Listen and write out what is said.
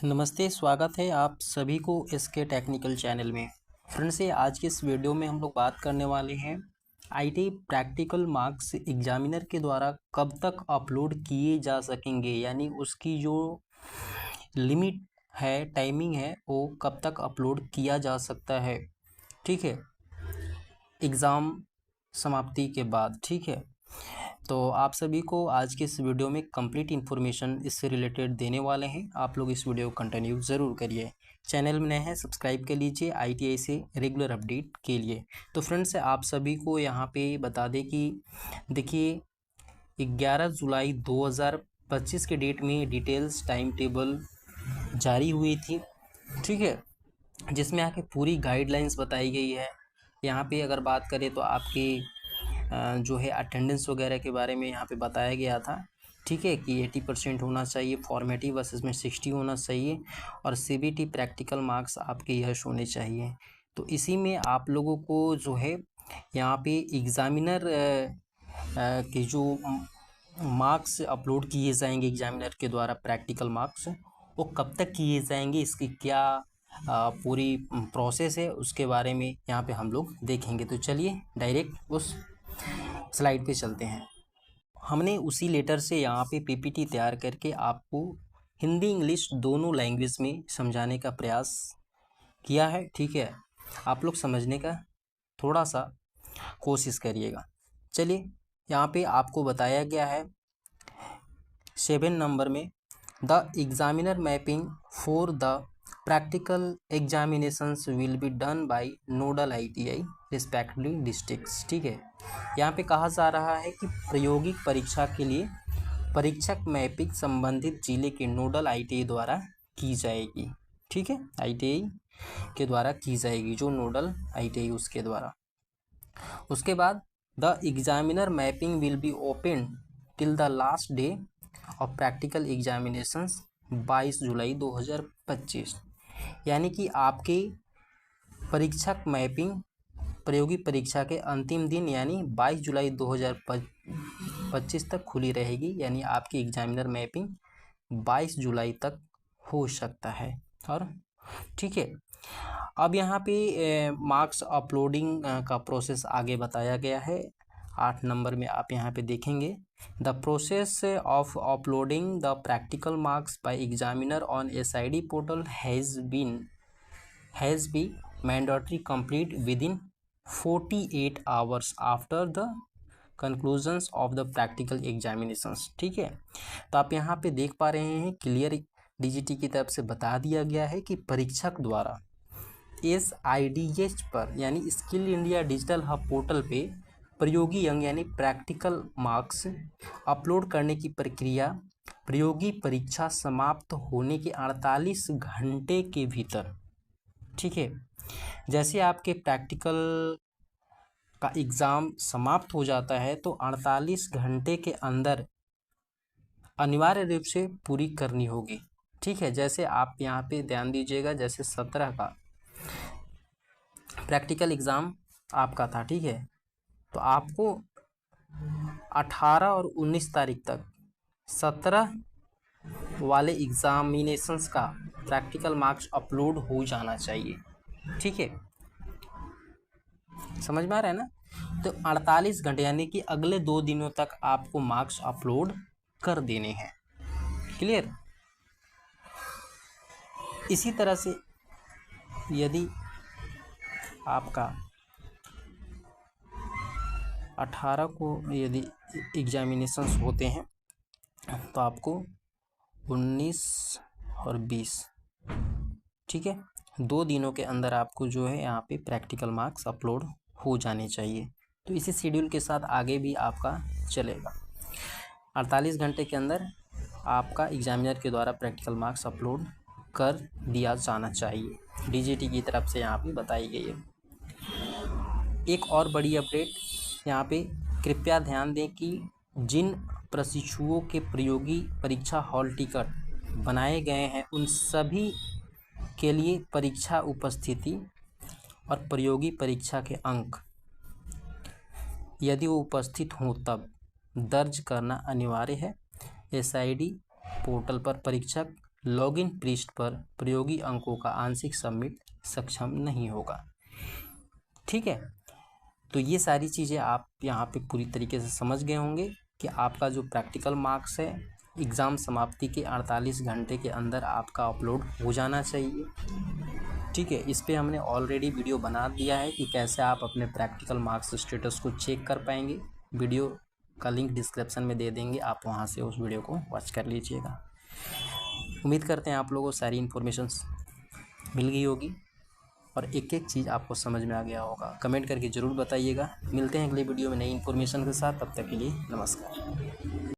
नमस्ते, स्वागत है आप सभी को इसके टेक्निकल चैनल में। फ्रेंड्स, ये आज की इस वीडियो में हम लोग बात करने वाले हैं आईटी प्रैक्टिकल मार्क्स एग्जामिनर के द्वारा कब तक अपलोड किए जा सकेंगे, यानी उसकी जो लिमिट है, टाइमिंग है, वो कब तक अपलोड किया जा सकता है। ठीक है, एग्ज़ाम समाप्ति के बाद। ठीक है, तो आप सभी को आज के इस वीडियो में कंप्लीट इन्फॉर्मेशन इससे रिलेटेड देने वाले हैं। आप लोग इस वीडियो को कंटिन्यू ज़रूर करिए। चैनल में नए हैं, सब्सक्राइब कर लीजिए आईटीआई से रेगुलर अपडेट के लिए। तो फ्रेंड्स, आप सभी को यहाँ पे बता दें कि देखिए 11 जुलाई 2025 के डेट में डिटेल्स टाइम टेबल जारी हुई थी। ठीक है, जिसमें आके पूरी गाइडलाइंस बताई गई है। यहाँ पे अगर बात करें तो आपकी जो है अटेंडेंस वगैरह के बारे में यहाँ पे बताया गया था। ठीक है, कि 80% होना चाहिए, फॉर्मेटिव बस इसमें 60 होना चाहिए, और सीबीटी प्रैक्टिकल मार्क्स आपके यश होने चाहिए। तो इसी में आप लोगों को जो है यहाँ पे एग्ज़ामिनर के जो मार्क्स अपलोड किए जाएंगे एग्जामिनर के द्वारा, प्रैक्टिकल मार्क्स, वो कब तक किए जाएंगे, इसकी क्या पूरी प्रोसेस है, उसके बारे में यहाँ पे हम लोग देखेंगे। तो चलिए डायरेक्ट उस स्लाइड पे चलते हैं। हमने उसी लेटर से यहाँ पे पीपीटी तैयार करके आपको हिंदी इंग्लिश दोनों लैंग्वेज में समझाने का प्रयास किया है। ठीक है, आप लोग समझने का थोड़ा सा कोशिश करिएगा। चलिए, यहाँ पे आपको बताया गया है 7 नंबर में, the examiner mapping for the practical examinations will be done by nodal ITI respectively districts. ठीक है, यहाँ पे कहा जा रहा है कि प्रायोगिक परीक्षा के लिए परीक्षक मैपिंग संबंधित जिले के नोडल आईटीआई द्वारा की जाएगी। ठीक है, आईटीआई के द्वारा की जाएगी, जो नोडल आईटीआई उसके द्वारा। उसके बाद the examiner mapping will be open till the last day of practical examinations 22 जुलाई 2025। यानी कि आपके परीक्षक मैपिंग प्रायोगिक परीक्षा के अंतिम दिन यानी 22 जुलाई 2025 तक खुली रहेगी। यानी आपकी एग्जामिनर मैपिंग 22 जुलाई तक हो सकता है। और ठीक है, अब यहाँ पे मार्क्स अपलोडिंग का प्रोसेस आगे बताया गया है। 8 नंबर में आप यहाँ पे देखेंगे, the process of uploading the practical marks bye examiner on SID portal has be mandatory complete with in 48 hours after the conclusions of the practical examinations. ठीक है, तो आप यहाँ पे देख पा रहे हैं, क्लियर डीजीटी की तरफ से बता दिया गया है कि परीक्षक द्वारा SIDH पर यानी skill India digital hub portal पे प्रयोगी अंग यानी प्रैक्टिकल मार्क्स अपलोड करने की प्रक्रिया प्रयोगी परीक्षा समाप्त होने के 48 घंटे के भीतर। ठीक है, जैसे आपके प्रैक्टिकल का एग्ज़ाम समाप्त हो जाता है तो 48 घंटे के अंदर अनिवार्य रूप से पूरी करनी होगी। ठीक है, जैसे आप यहाँ पे ध्यान दीजिएगा, जैसे 17 का प्रैक्टिकल एग्ज़ाम आपका था। ठीक है, तो आपको 18 और 19 तारीख तक 17 वाले एग्जामिनेशंस का प्रैक्टिकल मार्क्स अपलोड हो जाना चाहिए। ठीक है, समझ में आ रहा है ना। तो 48 घंटे यानी कि अगले 2 दिनों तक आपको मार्क्स अपलोड कर देने हैं। क्लियर। इसी तरह से यदि आपका 18 को यदि एग्जामिनेशंस होते हैं तो आपको 19 और 20, ठीक है, 2 दिनों के अंदर आपको जो है यहाँ पे प्रैक्टिकल मार्क्स अपलोड हो जाने चाहिए। तो इसी शेड्यूल के साथ आगे भी आपका चलेगा। 48 घंटे के अंदर आपका एग्जामिनर के द्वारा प्रैक्टिकल मार्क्स अपलोड कर दिया जाना चाहिए, डीजीटी की तरफ से यहाँ पे बताई गई है। एक और बड़ी अपडेट यहाँ पे कृपया ध्यान दें कि जिन प्रशिक्षुओं के प्रयोगी परीक्षा हॉल टिकट बनाए गए हैं उन सभी के लिए परीक्षा उपस्थिति और प्रयोगी परीक्षा के अंक, यदि वो उपस्थित हों तब, दर्ज करना अनिवार्य है। एसआईडी पोर्टल पर परीक्षक लॉगिन पृष्ठ पर प्रयोगी अंकों का आंशिक सबमिट सक्षम नहीं होगा। ठीक है, तो ये सारी चीज़ें आप यहाँ पे पूरी तरीके से समझ गए होंगे कि आपका जो प्रैक्टिकल मार्क्स है एग्ज़ाम समाप्ति के 48 घंटे के अंदर आपका अपलोड हो जाना चाहिए। ठीक है, इस पे हमने ऑलरेडी वीडियो बना दिया है कि कैसे आप अपने प्रैक्टिकल मार्क्स स्टेटस को चेक कर पाएंगे। वीडियो का लिंक डिस्क्रिप्शन में दे देंगे, आप वहाँ से उस वीडियो को वॉच कर लीजिएगा। उम्मीद करते हैं आप लोगों को सारी इन्फॉर्मेशन मिल गई होगी और एक एक चीज़ आपको समझ में आ गया होगा। कमेंट करके ज़रूर बताइएगा। मिलते हैं अगले वीडियो में नई इन्फॉर्मेशन के साथ, तब तक के लिए नमस्कार।